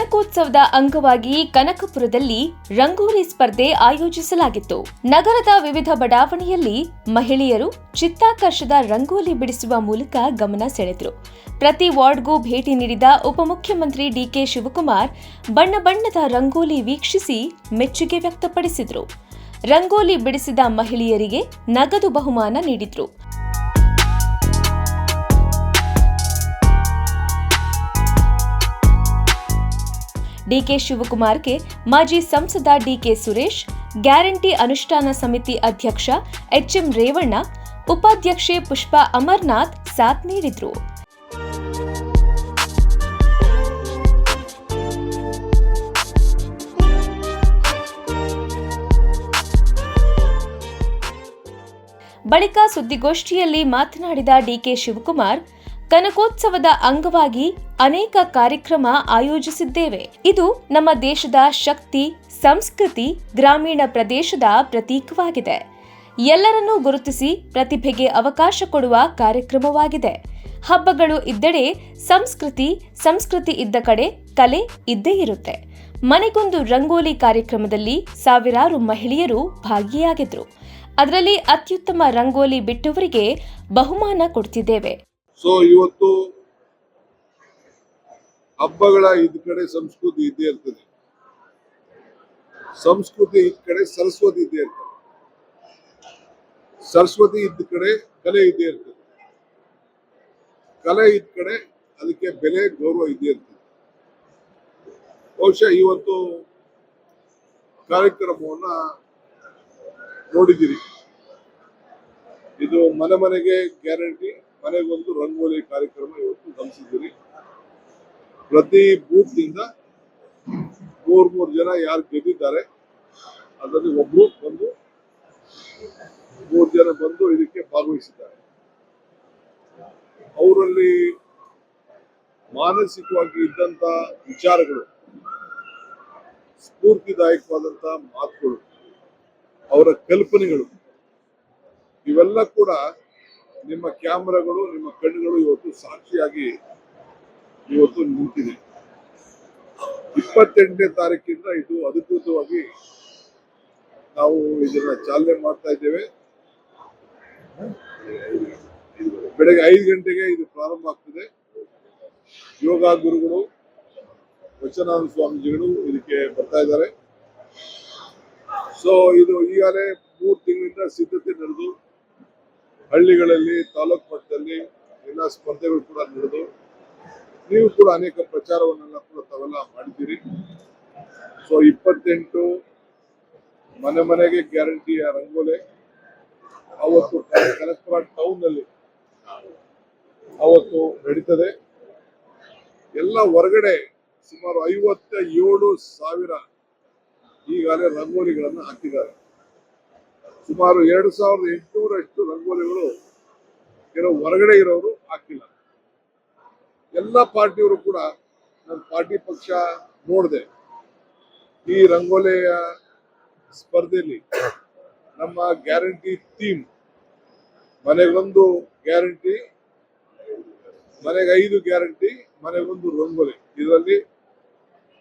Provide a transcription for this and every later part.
ಕನಕೋತ್ಸವದ ಅಂಗವಾಗಿ ಕನಕಪುರದಲ್ಲಿ ರಂಗೋಲಿ ಸ್ಪರ್ಧೆ ಆಯೋಜಿಸಲಾಗಿತ್ತು. ನಗರದ ವಿವಿಧ ಬಡಾವಣೆಯಲ್ಲಿ ಮಹಿಳೆಯರು ಚಿತ್ತಾಕರ್ಷದ ರಂಗೋಲಿ ಬಿಡಿಸುವ ಮೂಲಕ ಗಮನ ಸೆಳೆದರು. ಪ್ರತಿ ವಾರ್ಡ್ಗೂ ಭೇಟಿ ನೀಡಿದ ಉಪಮುಖ್ಯಮಂತ್ರಿ ಡಿಕೆ ಶಿವಕುಮಾರ್ ಬಣ್ಣ ಬಣ್ಣದ ರಂಗೋಲಿ ವೀಕ್ಷಿಸಿ ಮೆಚ್ಚುಗೆ ವ್ಯಕ್ತಪಡಿಸಿದರು. ರಂಗೋಲಿ ಬಿಡಿಸಿದ ಮಹಿಳೆಯರಿಗೆ ನಗದು ಬಹುಮಾನ ನೀಡಿದ್ರು. ಡಿಕೆ ಶಿವಕುಮಾರ್ಗೆ ಮಾಜಿ ಸಂಸದ ಡಿಕೆ ಸುರೇಶ್, ಗ್ಯಾರಂಟಿ ಅನುಷ್ಠಾನ ಸಮಿತಿ ಅಧ್ಯಕ್ಷ ಎಚ್ಎಂ ರೇವಣ್ಣ, ಉಪಾಧ್ಯಕ್ಷೆ ಪುಷ್ಪಾ ಅಮರನಾಥ್ ಸಾಥ್ ನೀಡಿದ್ರು. ಬಳಿಕ ಸುದ್ದಿಗೋಷ್ಠಿಯಲ್ಲಿ ಮಾತನಾಡಿದ ಡಿಕೆ ಶಿವಕುಮಾರ್, ಕನಕೋತ್ಸವದ ಅಂಗವಾಗಿ ಅನೇಕ ಕಾರ್ಯಕ್ರಮ ಆಯೋಜಿಸಿದ್ದೇವೆ. ಇದು ನಮ್ಮ ದೇಶದ ಶಕ್ತಿ, ಸಂಸ್ಕೃತಿ, ಗ್ರಾಮೀಣ ಪ್ರದೇಶದ ಪ್ರತೀಕವಾಗಿದೆ. ಎಲ್ಲರನ್ನೂ ಗುರುತಿಸಿ ಪ್ರತಿಭೆಗೆ ಅವಕಾಶ ಕೊಡುವ ಕಾರ್ಯಕ್ರಮವಾಗಿದೆ. ಹಬ್ಬಗಳು ಇದ್ದಡೆ ಸಂಸ್ಕೃತಿ ಇದ್ದ ಕಡೆ ಕಲೆ ಇದ್ದೇ ಇರುತ್ತೆ. ಮನೆಗೊಂದು ರಂಗೋಲಿ ಕಾರ್ಯಕ್ರಮದಲ್ಲಿ ಸಾವಿರಾರು ಮಹಿಳೆಯರು ಭಾಗಿಯಾಗಿದ್ರು. ಅದರಲ್ಲಿ ಅತ್ಯುತ್ತಮ ರಂಗೋಲಿ ಬಿಟ್ಟವರಿಗೆ ಬಹುಮಾನ ಕೊಡ್ತಿದ್ದೇವೆ. ಇವತ್ತು ಹಬ್ಬಗಳ ಇದ್ ಕಡೆ ಸಂಸ್ಕೃತಿ ಇದ್ದೇ ಇರ್ತದೆ, ಸಂಸ್ಕೃತಿ ಇದ್ ಕಡೆ ಸರಸ್ವತಿ ಇದ್ದೇ ಇರ್ತದೆ, ಸರಸ್ವತಿ ಇದ್ದ ಕಡೆ ಕಲೆ ಇದ್ದೇ ಇರ್ತದೆ, ಕಲೆ ಇದ್ದ ಕಡೆ ಅದಕ್ಕೆ ಬೆಲೆ ಗೌರವ ಇದ್ದೇ ಇರ್ತದೆ. ಬಹುಶಃ ಇವತ್ತು ಕಾರ್ಯಕ್ರಮವನ್ನ ನೋಡಿದ್ದೀರಿ. ಇದು ಮನೆಗೆ ಗ್ಯಾರಂಟಿ, ಮನೆಗೊಂದು ರಂಗೋಲಿ ಕಾರ್ಯಕ್ರಮ ಇವತ್ತು ಗಮನಿಸಿದ್ದೀರಿ. ಪ್ರತಿ ಬೂತ್ ನಿಂದ 3 ಜನ ಯಾರು ಗೆದ್ದಿದ್ದಾರೆ ಅದರಲ್ಲಿ ಒಬ್ರು ಬಂದು 3 ಜನ ಬಂದು ಇದಕ್ಕೆ ಭಾಗವಹಿಸಿದ್ದಾರೆ. ಅವರಲ್ಲಿ ಮಾನಸಿಕವಾಗಿ ಇದ್ದಂತ ವಿಚಾರಗಳು, ಸ್ಫೂರ್ತಿದಾಯಕವಾದಂತ ಮಾತುಗಳು, ಅವರ ಕಲ್ಪನೆಗಳು ಇವೆಲ್ಲ ಕೂಡ ನಿಮ್ಮ ಕ್ಯಾಮೆರಾಗಳು, ನಿಮ್ಮ ಕಣ್ಣುಗಳು ಇವತ್ತು ಸಾಕ್ಷಿಯಾಗಿ ಇವತ್ತು ನಿಂತಿದೆ. 28ನೇ ತಾರೀಕಿಂದ ಇದು ಅಧಿಕೃತವಾಗಿ ನಾವು ಇದನ್ನ ಚಾಲನೆ ಮಾಡ್ತಾ ಇದ್ದೇವೆ. ಬೆಳಗ್ಗೆ 5 ಗಂಟೆಗೆ ಇದು ಪ್ರಾರಂಭ ಆಗ್ತದೆ. ಯೋಗ ಗುರುಗಳು, ವಚನಾನಂದ ಸ್ವಾಮೀಜಿಗಳು ಇದಕ್ಕೆ ಬರ್ತಾ ಇದ್ದಾರೆ. ಇದು ಈಗಾಗಲೇ 3 ತಿಂಗಳಿಂದ ಸಿದ್ಧತೆ ನಡೆದು ಹಳ್ಳಿಗಳಲ್ಲಿ, ತಾಲೂಕು ಮಟ್ಟದಲ್ಲಿ ಎಲ್ಲ ಸ್ಪರ್ಧೆಗಳು ಕೂಡ ನಡೆದು, ನೀವು ಕೂಡ ಅನೇಕ ಪ್ರಚಾರವನ್ನೆಲ್ಲ ಕೂಡ ತಾವೆಲ್ಲ ಮಾಡಿದ್ದೀರಿ. 28 ಮನೆಗೆ ಗ್ಯಾರಂಟಿಯ ರಂಗೋಲಿ ಅವತ್ತು ಕನಕಪುರ ಟೌನ್ ನಲ್ಲಿ ಅವತ್ತು ನಡೀತದೆ. ಎಲ್ಲ ಹೊರಗಡೆ ಸುಮಾರು 57,000 ಈಗಾಗಲೇ ರಂಗೋಲಿಗಳನ್ನು ಹಾಕಿದ್ದಾರೆ. ಸುಮಾರು 2,800 ರಂಗೋಲಿಗಳು ಕೆಲವು ಹೊರಗಡೆ ಇರೋರು ಹಾಕಿಲ್ಲ. ಎಲ್ಲ ಪಾರ್ಟಿಯವರು ಕೂಡ ನನ್ನ ಪಾರ್ಟಿ ಪಕ್ಷ ನೋಡಿದೆ. ಈ ರಂಗೋಲಿಯ ಸ್ಪರ್ಧೆಯಲ್ಲಿ ನಮ್ಮ ಗ್ಯಾರಂಟಿ ಥೀಮ್ ಮನೆಗೊಂದು ಗ್ಯಾರಂಟಿ, ಮನೆಗೆ 5 ಗ್ಯಾರಂಟಿ, ಮನೆಗೊಂದು ರಂಗೋಲಿ, ಇದರಲ್ಲಿ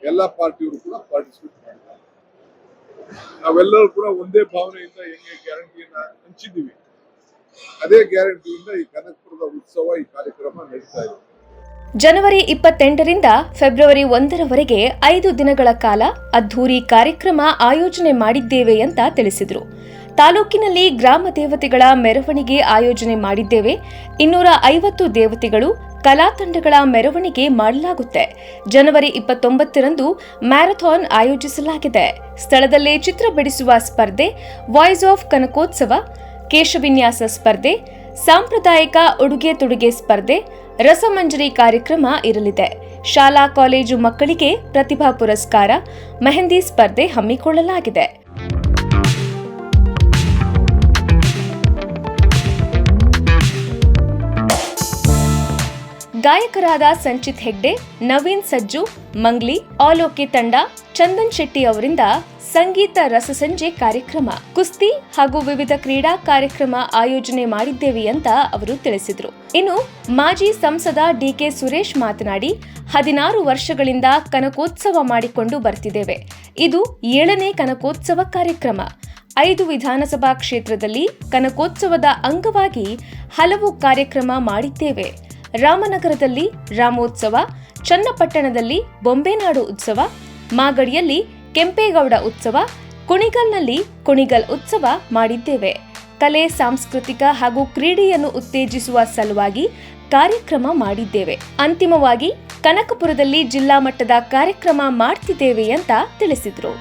ಎಲ್ಲ ಪಾರ್ಟಿಯವರು ಕೂಡ ಪಾರ್ಟಿಸಿಪೇಟ್ ಮಾಡಿದ್ದಾರೆ. ನಾವೆಲ್ಲರೂ ಕೂಡ ಒಂದೇ ಭಾವನೆಯಿಂದ ಹೆಂಗೆ ಗ್ಯಾರಂಟಿಯನ್ನ ಹಂಚಿದ್ದೀವಿ, ಅದೇ ಗ್ಯಾರಂಟಿಯಿಂದ ಈ ಕನಕಪುರದ ಉತ್ಸವ, ಈ ಕಾರ್ಯಕ್ರಮ ನಡೀತಾ ಇದೆ. ಜನವರಿ 28ರಿಂದ ಫೆಬ್ರವರಿ 1ರವರೆಗೆ 5 ದಿನಗಳ ಕಾಲ ಅದ್ಧೂರಿ ಕಾರ್ಯಕ್ರಮ ಆಯೋಜನೆ ಮಾಡಿದ್ದೇವೆ ಅಂತ ತಿಳಿಸಿದರು. ತಾಲೂಕಿನಲ್ಲಿ ಗ್ರಾಮ ದೇವತೆಗಳ ಮೆರವಣಿಗೆ ಆಯೋಜನೆ ಮಾಡಿದ್ದೇವೆ. 250 ದೇವತೆಗಳು, ಕಲಾ ತಂಡಗಳ ಮೆರವಣಿಗೆ ಮಾಡಲಾಗುತ್ತೆ. ಜನವರಿ 29ರಂದು ಮ್ಯಾರಥಾನ್ ಆಯೋಜಿಸಲಾಗಿದೆ. ಸ್ಥಳದಲ್ಲೇ ಚಿತ್ರ ಬಿಡಿಸುವ ಸ್ಪರ್ಧೆ, ವಾಯ್ಸ್ ಆಫ್ ಕನಕೋತ್ಸವ, ಕೇಶವಿನ್ಯಾಸ ಸ್ಪರ್ಧೆ, ಸಾಂಪ್ರದಾಯಿಕ ಉಡುಗೆ ತೊಡುಗೆ ಸ್ಪರ್ಧೆ, ರಸಮಂಜರಿ ಕಾರ್ಯಕ್ರಮ ಇರಲಿದೆ. ಶಾಲಾ ಕಾಲೇಜು ಮಕ್ಕಳಿಗೆ ಪ್ರತಿಭಾ ಪುರಸ್ಕಾರ, ಮೆಹಂದಿ ಸ್ಪರ್ಧೆ ಹಮ್ಮಿಕೊಳ್ಳಲಾಗಿದೆ. ಗಾಯಕರಾದ ಸಂಚಿತ್ ಹೆಗ್ಡೆ, ನವೀನ್ ಸಜ್ಜು, ಮಂಗ್ಲಿ, ಆಲೋಕೆ ತಂಡ, ಚಂದನ್ ಶೆಟ್ಟಿ ಅವರಿಂದ ಸಂಗೀತ ರಸಸಂಜೆ ಕಾರ್ಯಕ್ರಮ, ಕುಸ್ತಿ ಹಾಗೂ ವಿವಿಧ ಕ್ರೀಡಾ ಕಾರ್ಯಕ್ರಮ ಆಯೋಜನೆ ಮಾಡಿದ್ದೇವೆ ಅಂತ ಅವರು ತಿಳಿಸಿದರು. ಇನ್ನು ಮಾಜಿ ಸಂಸದ ಡಿಕೆ ಸುರೇಶ್ ಮಾತನಾಡಿ, 16 ವರ್ಷಗಳಿಂದ ಕನಕೋತ್ಸವ ಮಾಡಿಕೊಂಡು ಬರ್ತಿದ್ದೇವೆ. ಇದು 7ನೇ ಕನಕೋತ್ಸವ ಕಾರ್ಯಕ್ರಮ. 5 ವಿಧಾನಸಭಾ ಕ್ಷೇತ್ರದಲ್ಲಿ ಕನಕೋತ್ಸವದ ಅಂಗವಾಗಿ ಹಲವು ಕಾರ್ಯಕ್ರಮ ಮಾಡಿದ್ದೇವೆ. ರಾಮನಗರದಲ್ಲಿ ರಾಮೋತ್ಸವ, ಚನ್ನಪಟ್ಟಣದಲ್ಲಿ ಬೊಂಬೆನಾಡು ಉತ್ಸವ, ಮಾಗಡಿಯಲ್ಲಿ ಕೆಂಪೇಗೌಡ ಉತ್ಸವ, ಕುಣಿಗಲ್ನಲ್ಲಿ ಕುಣಿಗಲ್ ಉತ್ಸವ ಮಾಡಿದ್ದೇವೆ. ಕಲೆ, ಸಾಂಸ್ಕೃತಿಕ ಹಾಗೂ ಕ್ರೀಡೆಯನ್ನು ಉತ್ತೇಜಿಸುವ ಸಲುವಾಗಿ ಕಾರ್ಯಕ್ರಮ ಮಾಡಿದ್ದೇವೆ. ಅಂತಿಮವಾಗಿ ಕನಕಪುರದಲ್ಲಿ ಜಿಲ್ಲಾ ಮಟ್ಟದ ಕಾರ್ಯಕ್ರಮ ಮಾಡ್ತಿದ್ದೇವೆ ಅಂತ ತಿಳಿಸಿದರು.